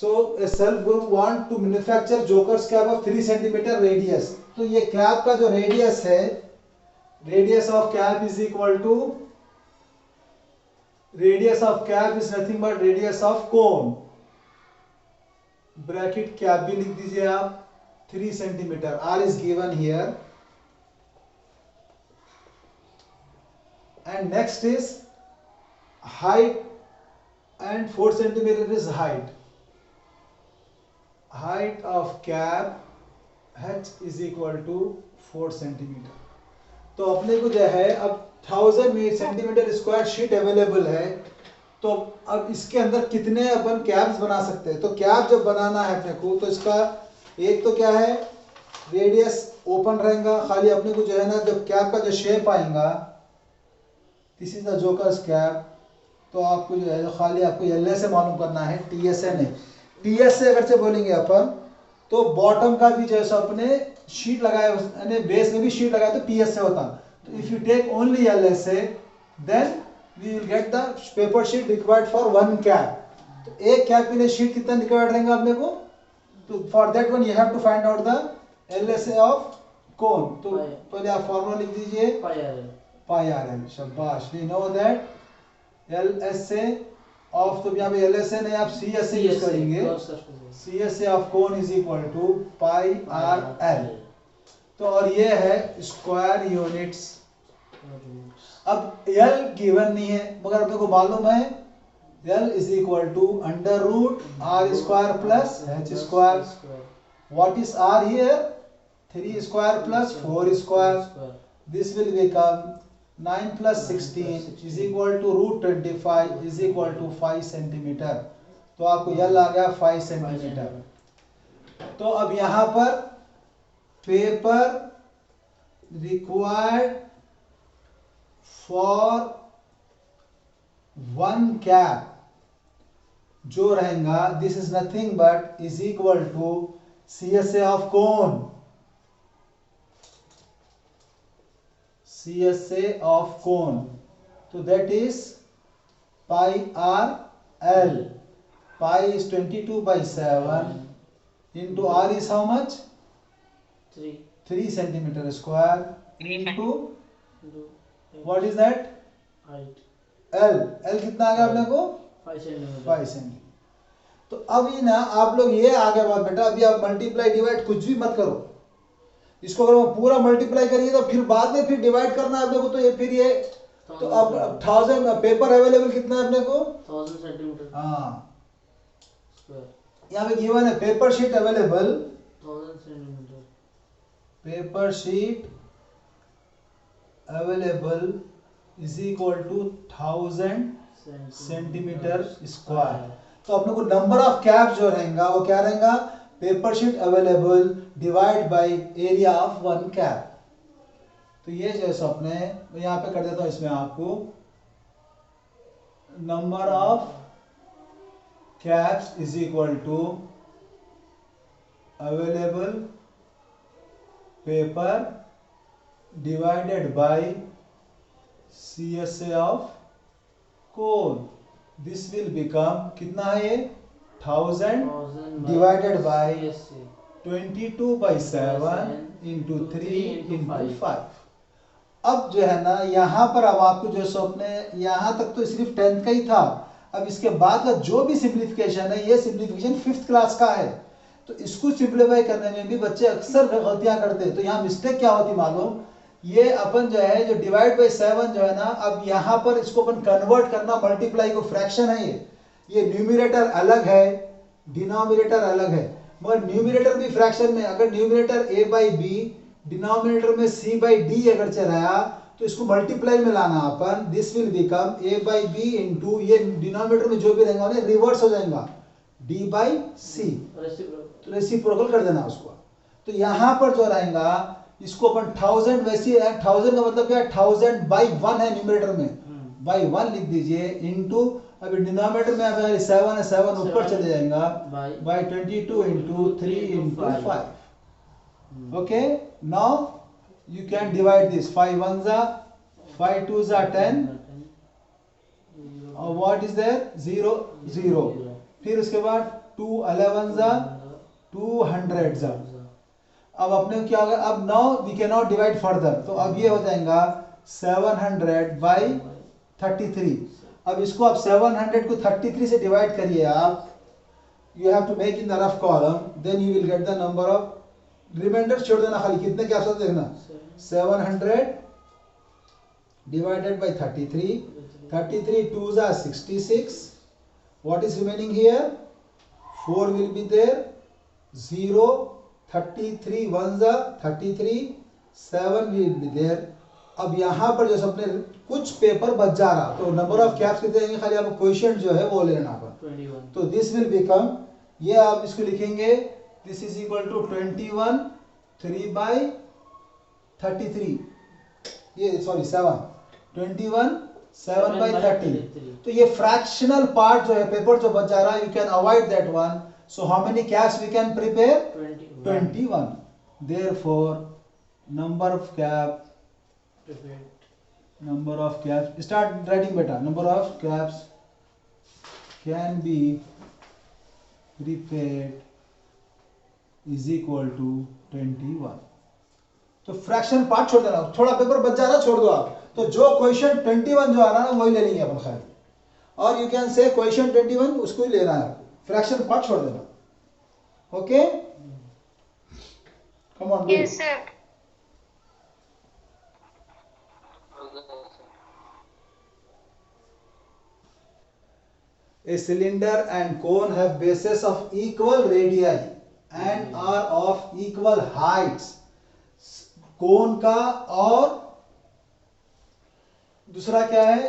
So a cell will want to manufacture Joker's cap of 3 centimeter radius. तो ये cap का जो radius है, radius of cap is equal to radius of cap is nothing but radius of cone. Bracket cap भी लिख दीजिए आप 3 centimetre. R is given here. And next is height, and 4 centimeter is height. Height of cap h is equal to 4 centimeter. तो अपने को जो है अब 1000 सेंटीमीटर स्क्वायर शीट अवेलेबल है. तो अब इसके अंदर कितने अपन कैप्स बना सकते हैं. तो कैप जब बनाना है अपने को, तो इसका एक तो क्या है, रेडियस ओपन रहेगा. खाली अपने को जो है ना, जब कैप का जो शेप आएगा, this is the jokers cap, तो आपको जो है खाली आपको एल से मालूम करना है, टी एस ए नहीं. टी एस से अगर से बोलेंगे अपन, तो बॉटम का भी जैसा अपने शीट लगाए, बेस में भी शीट लगाए तो टी एस से होता. तो if you take only L S A, then we will get the paper sheet required for 1 cap. तो एक कैप के लिए शीट कितना रिक्वायर्ड रहेगा अपने को. तो for that one you have to find out the L S A of cone. तो पहले आप फॉर्मूला लिख दीजिए, पाई आर एल. शाबाश. We know that L S A of, तो यहाँ पे एल एस ए नहीं, आप सी एस ए यूज करेंगे. C S A of cone is equal to pi r l. तो और ये है स्क्वायर यूनिट्स. अब एल गिवन नहीं है, मगर अपने को मालूम है L is equal to under root r square plus h square. What is r here? 3 square plus 4 square. This will become 9 plus 16 is equal to root 25 is equal to 5 centimetre. तो आपको यल आ गया 5 सेंटीमीटर. तो अब यहां पर paper required for 1 cap जो रहेगा, this is nothing but is equal to CSA of cone. CSA of cone. So that is pi r l. Pi is 22 by 7 into r is how much? 3 centimeter square into what is that? Height. L. L कितना आ गया अपने को? 5 centimeter. 5 centimeter. तो अभी ना आप लोग ये आ गया बात बेटा, अभी आप मल्टीप्लाई डिवाइड कुछ भी मत करो. इसको अगर हम पूरा मल्टीप्लाई करिए तो फिर बाद में फिर डिवाइड करना है अपने को. तो ये फिर ये तो अब 1000 पेपर अवेलेबल कितना है अपने को? 1000 सेंटीमीटर. हाँ, स्क्वायर. यहाँ पे गिवन है paper sheet available. 1000 centimetre. Paper sheet available is equal to 1000 centimetre square. तो अपने को नंबर ऑफ कैप जो रहेगा वो क्या रहेगा? Paper sheet available divide by area of 1 cap. तो ये जैसे अपने यहाँ पे कर देता हूँ, इसमें आपको number of caps is equal to available paper divided by CSA of cone. This will become कितना है ये? 1000 divided by 22 by 7 into 3 into 5. अब जो है ना यहाँ पर अब आपको जो सो अपने यहाँ तक तो सिर्फ 10th का ही था. अब इसके बाद का जो भी सिंप्लीफिकेशन है, ये सिंप्लीफिकेशन 5th क्लास का है. तो इसको सिंप्लीफाई करने में भी बच्चे अक्सर गलतियां करते हैं. तो यहाँ मिस्टेक क्या होती मालूम? ये अपन जो है जो डिवाइड बाई 7 जो है ना, अब यहाँ पर इसको अपन कन्वर्ट करना, मल्टीप्लाई को फ्रैक्शन है ये न्यूमरेटर अलग है, डिनोमिनेटर अलग है. मगर न्यूमरेटर भी फ्रैक्शन में, अगर numerator a by B, denominator में c बाई डी अगर चलाया, तो इसको मल्टीप्लाई में लाना अपन. This will become a by B into, ये डिनोमिनेटर में जो भी रहेगा उन्हें रिवर्स हो जाएगा, d बाई सी. रेसिप्रोकल कर देना उसको. तो यहाँ पर जो रहेगा इसको अपन 1000, वैसे 1000 का मतलब क्या है? 1000 बाई 1 है न्यूमरेटर में, बाई 1 लिख दीजिए इंटू, अभी डिनोमिनेटर में अगर 7 है, 7 ऊपर चले जाएगा, by 22 into 3 into 5. Okay, now you can divide this. 5 1 जा 5 2 जा 10, और व्हाट इज देयर? 0 0. फिर उसके बाद 2 11 जा 200 जा। अब अपने को क्या होगा, अब now we can not divide further, तो अब ये हो जाएगा 700/33। अब इसको आप 700 को 33 से डिवाइड करिए आप, you have to make in the rough column, then you will get the number of, reminder छोड़ देना खाली, कितने क्या सब देखना, 700 divided by 33, 33 2s are 66, what is remaining here, 4 will be there, 0, 33 1s are 33, 7 will be there। अब यहाँ पर जो अपने कुछ पेपर बच जा रहा, तो नंबर ऑफ कैप्स कितने देंगे, खाली आपको क्वोशिएंट जो है वो लेना पर, 21। तो दिस विल बिकम, ये आप इसको लिखेंगे, दिस इज इक्वल टू 21 3/33, ये सॉरी 7 21 7/30। तो ये फ्रैक्शनल पार्ट जो है पेपर जो बच जा रहा है, you can avoid that one, so how many caps we can prepare, 21। Therefore number of caps, start writing बेटा, number of caps can be prepared is equal to 21। तो फ्रैक्शन पार्ट छोड़ देना, थोड़ा पेपर बच जा रहा छोड़ दो आप, तो जो क्वेश्चन 21 जो आ रहा है ना वही ले लेंगे अपन खाली, और यू कैन से क्वेश्चन 21 उसको ही लेना है, फ्रैक्शन पार्ट छोड़ देना। Okay, come on. Yes, sir. A cylinder and cone have bases of equal radii and are of equal heights। कोन का और दूसरा क्या है,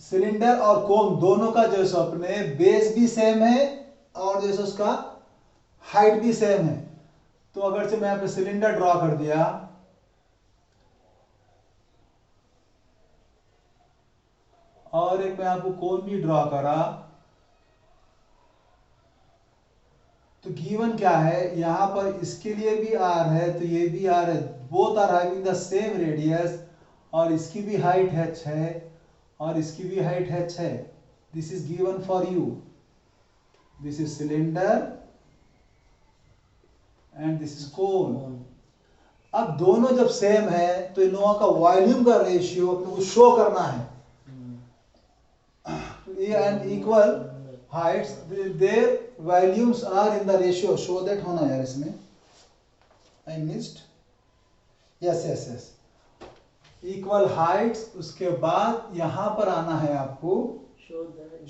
सिलेंडर और कोन दोनों का जो है अपने बेस भी सेम है और जैसे उसका हाइट भी सेम है। तो अगर से मैं अपने सिलेंडर ड्रॉ कर दिया, और एक मैं आपको कोन भी ड्रॉ करा, तो गिवन क्या है, यहां पर इसके लिए भी आर है तो ये भी आर है, both are having the same radius, और इसकी भी हाइट h है और इसकी भी हाइट h है। This is given for you, this is cylinder and this is cone. अब दोनों जब सेम है तो इन लोगों का वॉल्यूम का रेशियो अपने को शो करना है, and equal heights, their volumes are in the ratio, show that होना यार इसमें, I missed, yes yes yes, equal heights। उसके बाद यहाँ पर आना है आपको,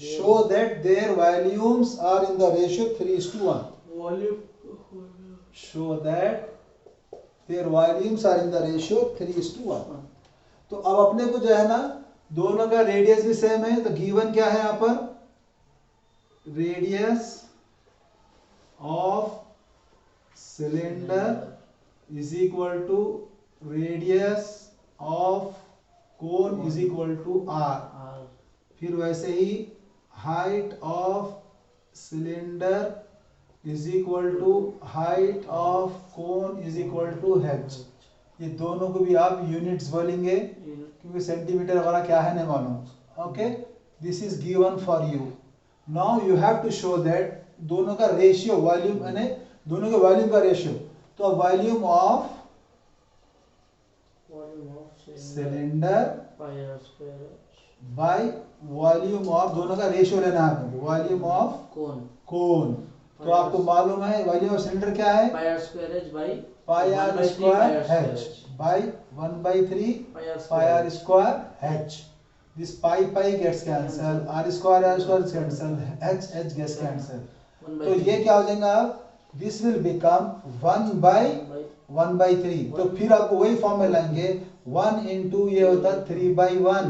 show that their volumes are in the ratio 3:1, show that their volumes are in the ratio 3:1। तो अब अपने को जो है ना दोनों का रेडियस भी सेम है, तो गिवन क्या है यहाँ पर, radius of cylinder is equal to radius of cone is equal to r। फिर वैसे ही height of cylinder is equal to height of cone is equal to h। ये दोनों को भी आप यूनिट्स बोलेंगे क्योंकि सेंटीमीटर वगैरह क्या है नहीं मालूम। Okay, this is given for you. Now you have to show that दोनों का रेशियो, वॉल्यूम यानी दोनों के वॉल्यूम का रेशियो, तो volume of cylinder by volume of, दोनों का रेशियो लेना है, वॉल्यूम ऑफ कोन। तो आपको मालूम है वॉल्यूम ऑफ सिलेंडर क्या है, pi are square h by 1/3 pi are square h। This pi gets cancelled, r square is cancelled, h gets cancelled। तो ये क्या हो जाएगा, this will become 1/1/3। तो फिर आपको वही फॉर्म में लाएंगे, 1 into ये होता है 3/1,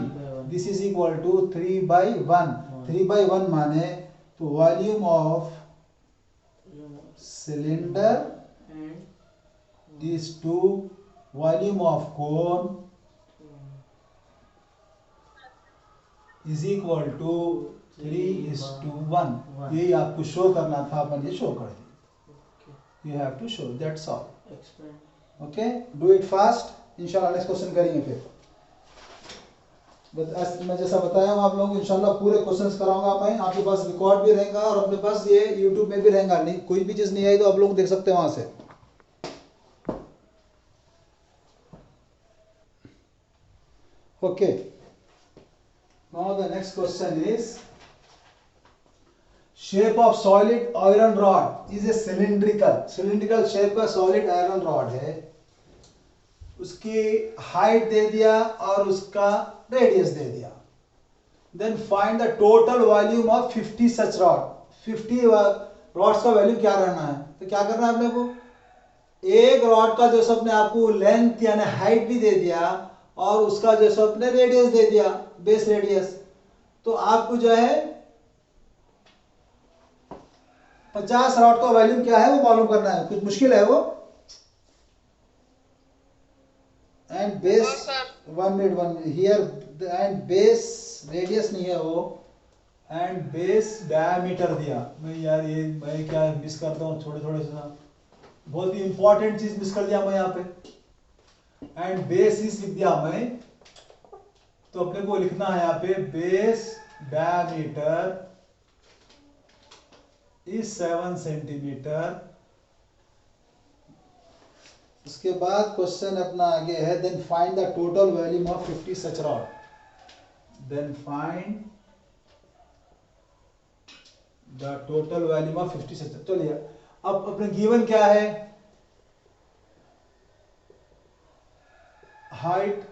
this is equal to 3/1। 3/1 माने तो volume of cylinder is to volume of cone is equal to 3:1। यही आपको शो करना था, अपन ये शो कर दिया। You have to show, that's all। Okay, do it fast। इंशाल्लाह नेक्स्ट क्वेश्चन करेंगे फिर। मैं जैसा बताया हूँ आप लोगों को इंशाल्लाह पूरे क्वेश्चंस कराऊंगा मैं, आपके पास रिकॉर्ड भी रहेगा और अपने पास ये यूट्यूब में भी रहेगा, नहीं कोई भी चीज़ नहीं आई तो आप लोग देख सकते हैं वहाँ से। Okay, now the next question is shape of solid iron rod is a cylindrical shape का सॉलिड आयरन रॉड है, उसकी हाइट दे दिया और उसका रेडियस दे दिया। Then find the total volume of 50 such rod. 50 rods का वैल्यू क्या रहना है, तो क्या करना है अपने को, एक रॉड का जो सबने आपको लेंथ यानी हाइट भी दे दिया और उसका जो सबने रेडियस दे दिया, बेस रेडियस, तो आपको जो है 50 रॉड का वॉल्यूम क्या है वो मालूम करना है। कुछ मुश्किल है वो। And base 1 minute here and base radius नहीं है वो, एंड बेस डायमीटर दिया। मैं क्या मिस करता हूँ, थोड़े सा बहुत ही इंपॉर्टेंट चीज मिस कर दिया मैं यहाँ पे। एंड बेस इज लिख दिया मैं, तो अपने को लिखना है यहाँ पे बेस डायमीटर इज 7 सेंटीमीटर। उसके बाद क्वेश्चन अपना आगे है, then find the total volume of 50 such rod. Then find the total volume of 50 such. चलिए अब अपने गिवन क्या है, हाइट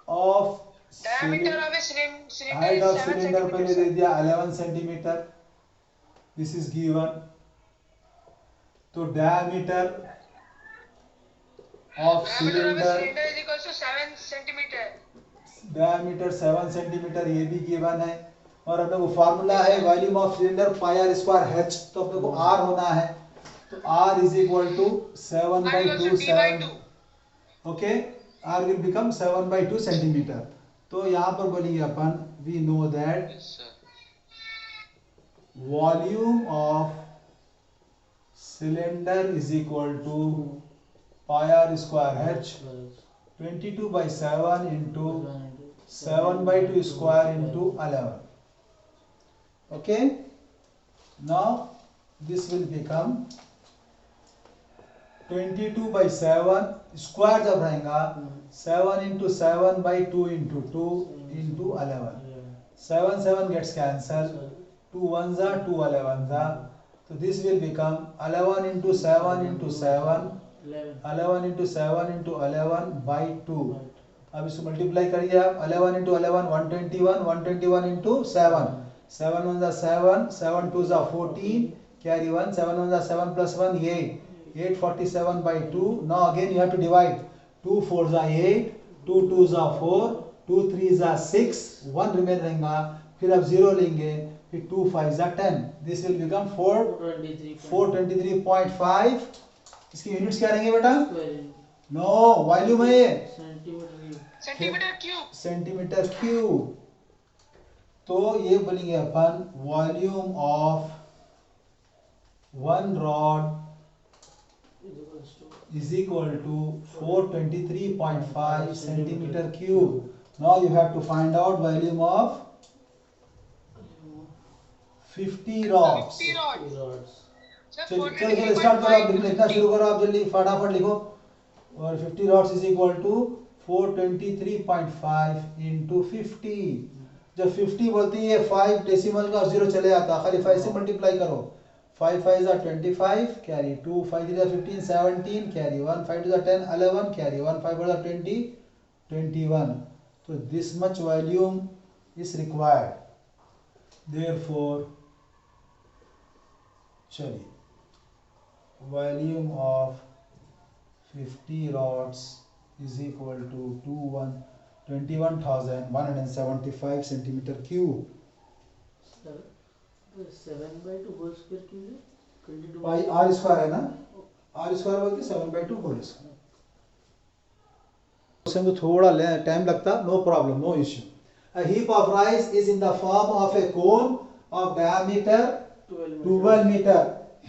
ऑफ सिलेंडर पहले दे दिया 11 सेंटीमीटर, दिस इज गिवन। तो diameter of cylinder is equals to 7 centimeter. Diameter 7 centimetre, ये भी गिवन है। और अपने को फार्मूला है volume of cylinder pi are square H, तो अपने को आर होना है, तो R is equal to 7/2 7। Okay, R will become 7/2 centimetre. तो यहाँ पर बोलिए अपन, we know that volume of cylinder is equal to pi are square h 22/7 into 7/2 square into 11. Okay, now this will become 22/7 square जब रहेगा 7 into 7/2 into 2 into 11. 7 gets cancelled, 2 1s are 2 11s are, so this will become 11 into 7 into 7, 11 into 7 into 11 by 2. अब इसको multiply करिए आप, 11 into 11 121, 121 into 7, 7 1s are 7, 7 2s are 14, carry 1, 7 1s are 7 plus 1 8, 847/2. Now again you have to divide, 2 4s are 8, 2 2s are 4, 2 3s are 6, 1 remain रहेगा, फिर आप 0 लेंगे, फिर 2 5s are 10, this will become 423.5। इसकी यूनिट्स क्या रहेंगे बेटा, नो वॉल्यूम है ये, सेंटीमीटर क्यूब। तो ये बोलेंगे अपन volume of 1 rod is equal to 423.5 centimetre cube. Now you have to find out volume of 50 rods. चलिए स्टार्ट करो, आप लिखना शुरू करो, आप जल्दी फटाफट लिखो। और 50 rods is equal to 423.5 into 50। जब 50 बोलती है 5 डेसिमल का 0 चले आता, खाली 5 से मल्टीप्लाई करो, 5 5s are 25, carry 2, 5 3s are 15, 17, carry 1, 5 2s are 10, 11, carry 1, 5 4s are 20, 21. So this much volume is required. Therefore, चलिए volume of 50 rods is equal to 21,175 centimeter cube. 7/2 whole square क्यों है? 22 पाई आर स्क्वायर है ना, are square बोलते 7/2 whole square. Question को थोड़ा time लगता, no problem, no issue. A heap of rice is in the form of a cone of diameter 12 meter.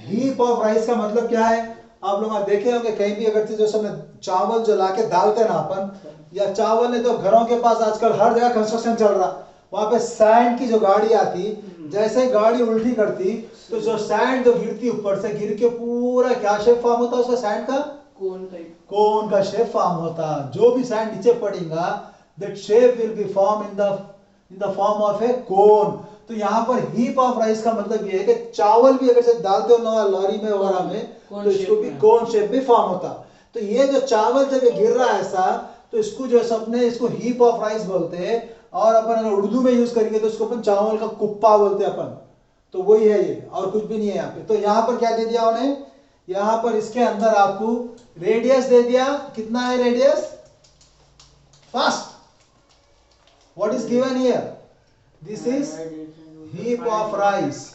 Heap of rice का मतलब क्या है, आप लोग देखे होंगे कहीं भी अगर जो समय चावल जो लाके डालते हैं ना अपन, या चावल ने तो घरों के पास आजकल हर जगह कंस्ट्रक्शन चल रहा, वहां पे सैंड की जो गाड़ी आती, जैसे ही गाड़ी उल्टी करती तो जो सैंड जो गिरती ऊपर से गिर के पूरा क्या शेप फॉर्म होता है उसका, सैंड का कोन का शेप फॉर्म होता। जो भी सैंड नीचे पड़ेगा that shape will be form in the form of a cone. तो यहाँ पर हीप ऑफ राइस का मतलब ये है कि चावल भी अगर से डालते हो ना लॉरी में वगैरह में तो इसको भी कोन शेप में फॉर्म होता। तो ये जो चावल जब ये गिर रहा है ऐसा, तो इसको जो सबने इसको हीप ऑफ राइस बोलते हैं, और अपन अगर उर्दू में यूज करेंगे तो इसको अपन चावल का कुप्पा बोलते हैं अपन। तो वही है ये, और कुछ भी नहीं है यहाँ पे। तो यहाँ पर क्या दे दिया उन्हें, यहाँ पर इसके अंदर आपको रेडियस दे दिया। कितना है radius? Fast, what is given here? This is heap of rice,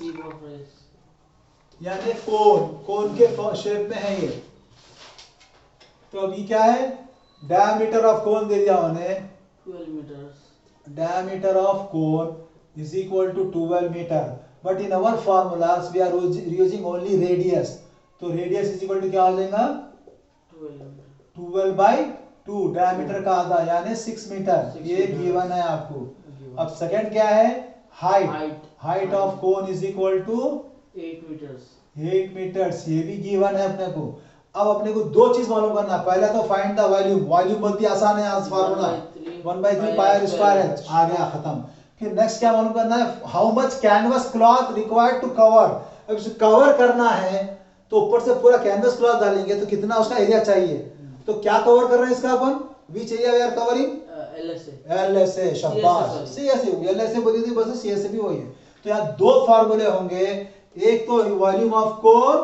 यानी कोन के शेप में है ये। तो अभी क्या है, डायमीटर ऑफ कोन दे दिया उन्हें 12 meters. Diameter of cone is equal to 12 meter. But in our formulas we are using only radius. तो radius is equal to क्या हो जाएगा? 12 by 2, diameter का आधा यानी 6 मीटर। ये गिवन है आपको। अब सेकंड क्या है? height of cone is equal to 8 meters. 8 meters, ये भी गिवन है अपने को। अब अपने को दो चीज मालूम करना। पहला तो फाइंड द वॉल्यूम, वॉल्यूम बहुत ही आसान है आज formula 1/3 pi are square h आ गया, खत्म। फिर नेक्स्ट क्या मालूम करना है, how much canvas cloth required to cover. अब इसे कवर करना है तो ऊपर से पूरा कैनवस क्लॉथ डालेंगे तो कितना उसका एरिया चाहिए। तो क्या कवर कर रहे हैं इसका अपन, which area we are covering? LSA, शाबाश। CSA, LSA बोली थी बस, CSA भी वही है। तो यहाँ दो फार्मूले होंगे, एक तो वॉल्यूम ऑफ कोर,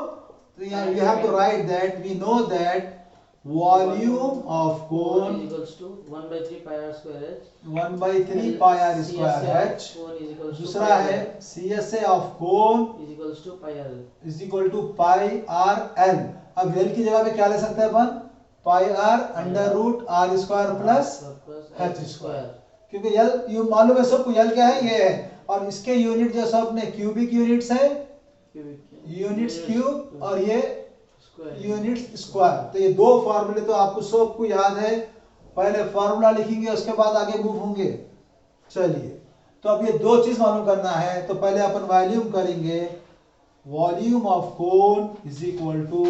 तो यहाँ you have to write that we know that volume of cone is equals to 1/3 pi r square h. 1/3 pi r square h। दूसरा है CSA of cone is equals to pi r is equal to pi r l। अब l की जगह पे क्या ले सकते हैं अपन, pi r under root r square plus h square, क्योंकि l यू मालूम है सबको l क्या है, ये है। और इसके यूनिट जो सब ने क्यूबिक यूनिट्स है, यूनिट्स क्यूब, और ये यूनिट्स स्क्वायर। तो ये दो फार्मूले तो आपको सबको याद है। पहले फार्मूला लिखेंगे उसके बाद आगे मूव होंगे। चलिए, तो अब ये दो चीज मालूम करना है। तो पहले अपन वॉल्यूम करेंगे, volume of cone is equal to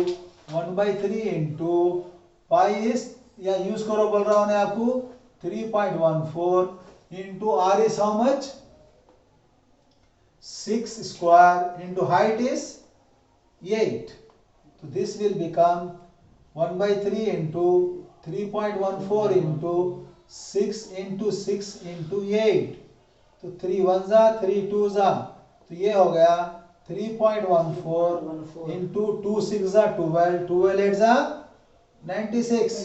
1/3 into pi is, या यूज करो बोल रहा हूं मैं आपको 3.14 into r is how much 6 square into height is 8. So this will become 1/3 into 3.14 into 6 into 6 into 8. तो 3 1 जा 3 2 जा, तो ये हो गया 3.14 into 2 6 जा 12, 12 8 जा 96।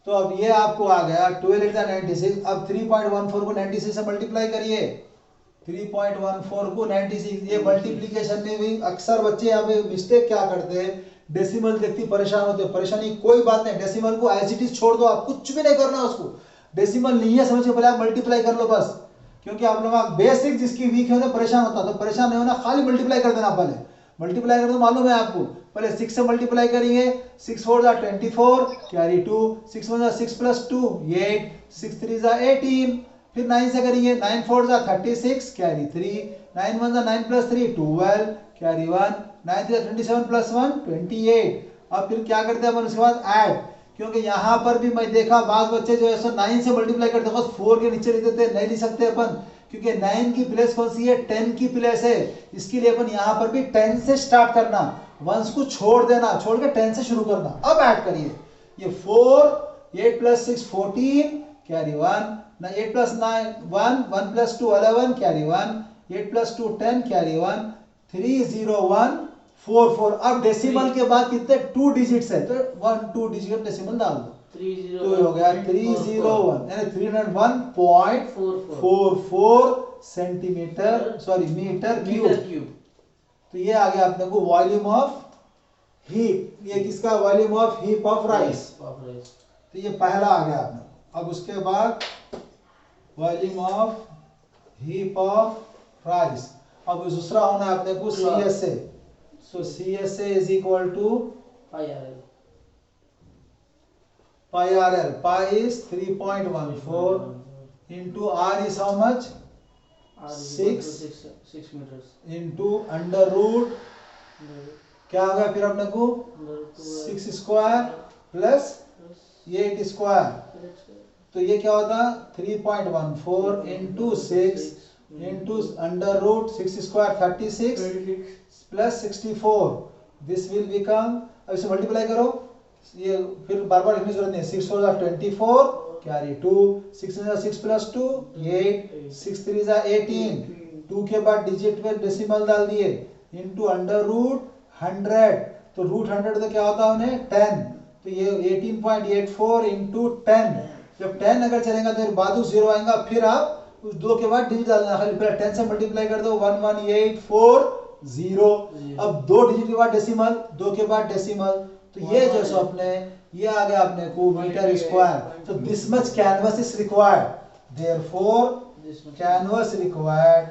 तो अब ये आपको आ गया 12 8 जा 96। अब 3.14 को 96 से मल्टीप्लाई करिए, 3.14 को 96। ये मल्टीप्लिकेशन में भी अक्सर बच्चे यहाँ पे मिस्टेक क्या करते हैं, डेसिमल देखती परेशान होते हैं। परेशानी कोई बात नहीं, डेसिमल को एज इट इज छोड़ दो, आप कुछ भी नहीं करना उसको। डेसिमल नहीं है समझ के पहले आप मल्टीप्लाई कर लो बस, क्योंकि आप लोग बेसिक जिसकी वीक है परेशान होता, तो परेशान नहीं होना, खाली मल्टीप्लाई कर देना। पहले मल्टीप्लाई कर दो, मालूम है आपको, पहले 6 से मल्टीप्लाई करेंगे, 6 4 जा 24 कैरी 2, 6 1 जा 6 प्लस 2 8, 6 3 जा 18, फिर 9 से करेंगे, 9 4 जा 36 कैरी 3, 9 1 जा 9 प्लस 3 12 कैरी 1, 9 3 जा 27 प्लस 1 28। अब फिर क्या करते हैं अपन उसके बाद ऐड, क्योंकि यहाँ पर भी मैं देखा बाद बच्चे जो है 9 से मल्टीप्लाई करते हैं 4 के नीचे लिख देते, नहीं लिख सकते अपन, क्योंकि 9 की प्लेस कौन सी है, 10 की प्लेस है। इसके लिए अपन यहाँ पर भी 10 से स्टार्ट करना, वंस को छोड़ देना, छोड़ के 10 से शुरू करना। अब ऐड करिए, ये 4 8 plus 6 14 carry 1, 8 plus 9 1, 1 plus 2 11 carry 1, 8 plus 2 10 carry 1, 3 0 1 4 4। अब डेसिमल के बाद कितने 2 डिजिट्स है, तो 1 2 डिजिट डेसिमल डाल दो, तो हो गया 301 यानी 301.44 सेंटीमीटर, सॉरी मीटर क्यूब। तो ये आ गया अपने को वॉल्यूम ऑफ हीप। ये किसका, volume of heap of rice. तो ये पहला आ गया अपने। अब उसके बाद volume of heap of rice. अब दूसरा होना है अपने को CSA। So CSA is equal to pi RL. pi RL. Pi is 3.14 into R is how much? R is Six. equal to 6 meters. Into under root क्या आ गया फिर अपने को? 6 स्क्वायर प्लस 8 स्क्वायर, तो ये क्या होता? 3.14 into 6 into under root 6 square 36 plus 64, this will become, अब इसे मल्टीप्लाई करो, ये फिर बार बार लिखने की जरूरत नहीं, 6 4 जा 24 कैरी 2, 6 6 प्लस 2 8, 6 3 जा 18, 2 के बाद डिजिट में डेसिमल डाल दिए इंटू अंडर रूट 100, तो रूट 100 तो क्या होता है उन्हें 10, तो ये 18.84 इंटू 10, जब 10 अगर चलेगा तो फिर बाजू 0 आएगा, फिर आप उस 2 के बाद डिजिट डालना, खाली पहले 10 से मल्टीप्लाई कर दो 11840, अब 2 डिजिट के बाद डेसिमल, 2 के बाद डेसिमल, तो ये जो सो अपने ये आ गया अपने को मीटर स्क्वायर, तो this much canvas is required, therefore canvas required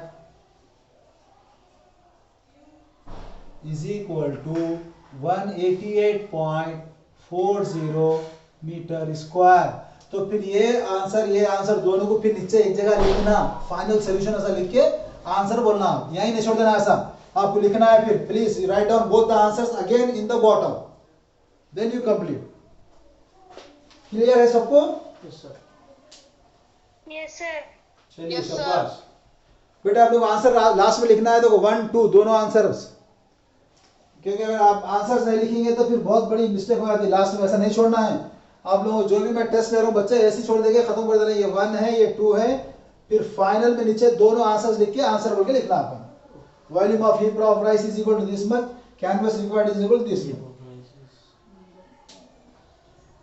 is equal to 188.40 metre square. तो फिर ये आंसर दोनों को फिर नीचे एक जगह लिखना, फाइनल सॉल्यूशन ऐसा लिख के आंसर बोलना, यहीं नहीं छोड़ देना, ऐसा आपको लिखना है। फिर please write down both the answers again in the bottom, then you complete. Clear है सबको? Yes sir. Yes, sir. चलिए Yes, sir. शाबाश बेटा, आप लोग आंसर लास्ट में लिखना है, देखो 1 2 दोनों आंसर्स, क्योंकि अगर आप आंसर्स नहीं लिखेंगे तो फिर बहुत बड़ी मिस्टेक हो जाती है लास्ट में, ऐसा नहीं छोड़ना है आप लोगों को। जो भी मैं टेस्ट ले रहा हूँ बच्चे ऐसे ही छोड़ देंगे, खत्म कर देना, ये 1 है ये 2 है, फिर फाइनल में नीचे दोनों आंसर्स लिख के आंसर बोल के लिखना अपन। Volume of heap of rice is equal to this much, canvas required is equal to this much.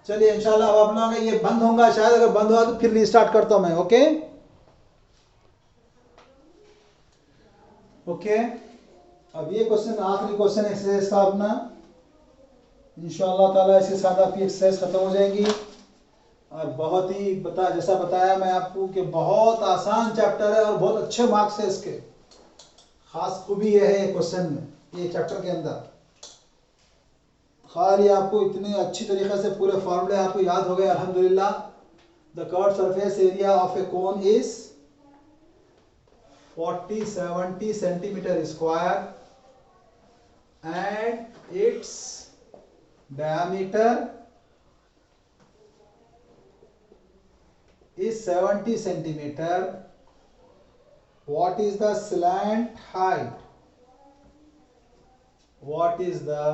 चलिए इंशाल्लाह अब आप लोगों का ये बंद होगा, शायद अगर बंद हुआ तो फिर रीस्टार्ट करता हूं मैं। ओके ओके, अब ये क्वेश्चन आखिरी क्वेश्चन एक्सरसाइज का अपना, इंशाअल्लाह ताला इसके साथ आपकी एक्सरसाइज खत्म हो जाएगी। और बहुत ही जैसा बताया मैं आपको कि बहुत आसान चैप्टर है और बहुत अच्छे मार्क्स है इसके, खास खूबी ये है क्वेश्चन में, ये चैप्टर के अंदर खाली आपको इतने अच्छी तरीके से पूरे फॉर्मूले आपको याद हो गए अल्हम्दुलिल्लाह। The curve surface area of a cone is 40-70 centimetre square and its diameter is 70 centimeter. What is the slant height? What is the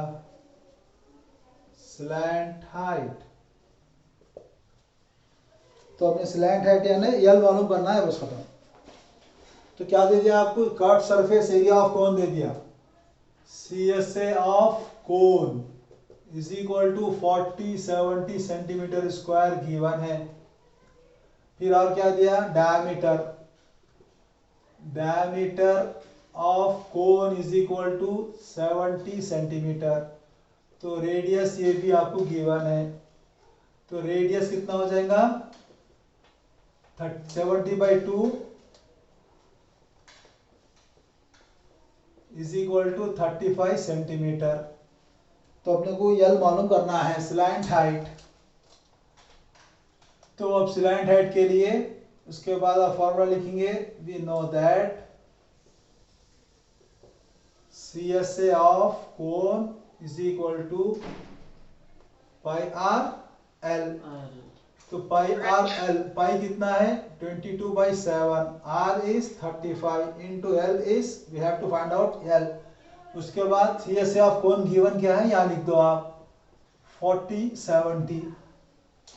slant height? तो अपने स्लैंट हाइट यानी यल मालूम करना है, बस खत्म। तो क्या दे दिया आपको? Cut surface area of cone दे दिया, CSA of cone is equal to 40-70 centimetre square given है। फिर और क्या दिया? Diameter of cone is equal to 70 centimetre. तो रेडियस ये भी आपको गिवन है, तो रेडियस कितना हो जाएगा? 70/2 इज इक्वल टू 35 सेंटीमीटर। तो अपने को यल मालूम करना है, स्लैंट हाइट। तो अब स्लैंट हाइट के लिए उसके बाद आप फॉर्मूला लिखेंगे, we know that CSA of cone is equal to pi r l. तो पाई आर एल, पाई कितना है? 22/7, r is 35 into l is, we have to find out l. उसके बाद CSA ऑफ कोन गिवन क्या है, यहाँ लिख दो आप 40-70।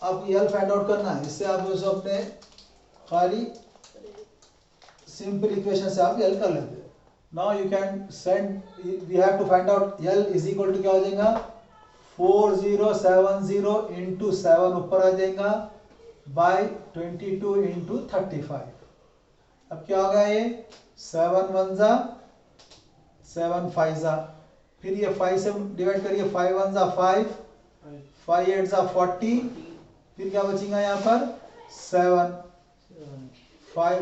अब एल फाइंड आउट करना है, इससे आप जो अपने खाली सिंपल इक्वेशन से आप एल कर लेते हैं। Now you can send, we have to find out l is equal to क्या हो जाएगा? 4070 इंटू 7 ऊपर आ जाएगा बाय 22 इंटू 35। अब क्या होगा? ये 7 1 जा 7 5 जा, फिर ये 5 से डिवाइड करिए, 5 1 जा 5, 5 8 जा 40, फिर क्या बचेगा यहाँ पर? 7 5,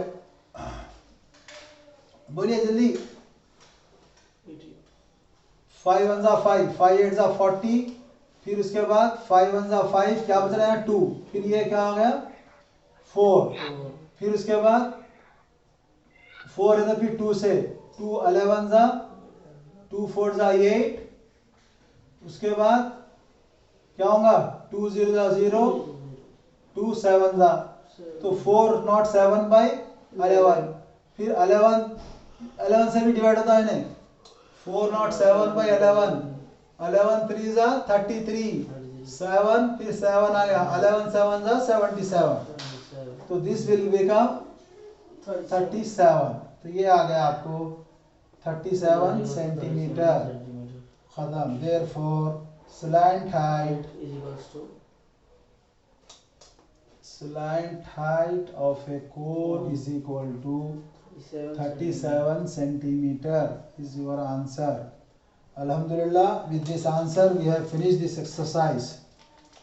बोलिए जल्दी। 5 1 जा 5, 5 8 जा 40, फिर उसके बाद 5 1 5, क्या बच रहा है 2, फिर ये क्या हो गया 4, 4 फिर उसके बाद 4 है तो फिर 2 से 2 11 जा 2 4 जा 8, उसके बाद क्या होगा 2 0 जा 0, 2 7 जा तो 4 नॉट 7 बाई 11, फिर 11 से भी डिवाइड होता है नहीं, 4 नॉट 7 बाई 11, 11 3 जा 33, 7 फिर 7 आ गया, 11 7 जा 77, तो दिस विल बिकम 37, तो ये आ गया आपको 37 सेंटीमीटर। खत्म। Therefore slant height of a cone is equal to 37 centimeter is your answer. Alhamdulillah, with this answer we have finished this exercise.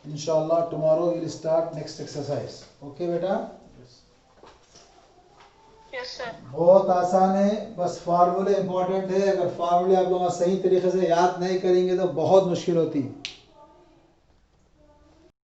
Inshallah tomorrow we will start next exercise. Okay beta? Yes, sir. बहुत आसान है, बस फार्मूले important है। अगर फार्मूले आप लोग सही तरीके से याद नहीं करेंगे तो बहुत मुश्किल होती है।